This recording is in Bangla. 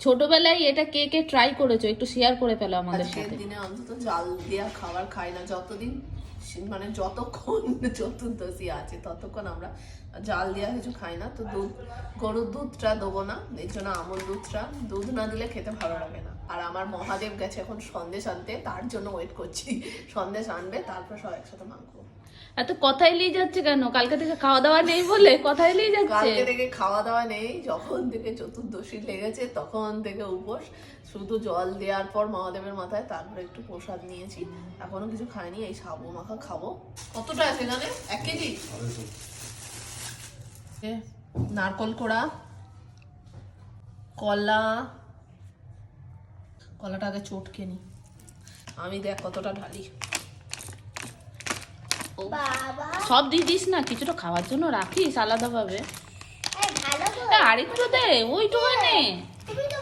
ছোটবেলায় এটা কে কে ট্রাই করেছো একটু শেয়ার করে ফেলো আমাদের আজকের সাথে। দিনে অন্তত জাল দেওয়া খাবার খাই না, যতদিন মানে যতক্ষণ চতুর্দশী আছে ততক্ষণ আমরা জাল দেওয়া কিছু খাই না। তো দুধ, গরুর দুধটা দেবো না, এই জন্য আমল দুধটা, দুধ না দিলে খেতে ভালো লাগে না। আর আমার মহাদেব গেছে এখন সন্দেশ আনতে, তার জন্য ওয়েট করছি, সন্দেশ আনবে তারপর সব একসাথে মাখবো। এত কথা এলিয়ে যাচ্ছে কেন? কালকে থেকে খাওয়া দাওয়া নেই বলে কথা এলিয়ে যাচ্ছে। কালকে থেকে খাওয়া দাওয়া নেই, যখন থেকে চতুর্দশী লেগেছে তখন থেকে উপোস, শুধু জল দেওয়ার পর মহাদেবের মাথায়, তারপরে একটু প্রসাদ নিয়েছি, এখনো কিছু খাইনি। এই সাবু মাখা খাবো। কতটা আছে এখানে? 1 কেজি নারকল কোড়া, কলা, কলাটা আগে চটকে নি আমি, দেখ কতটা ঢালি। সব দিয়ে দিস না, কিছুটা খাওয়ার জন্য রাখিস আলাদা ভাবে। আরেকটু দে, ওইটুকু নে।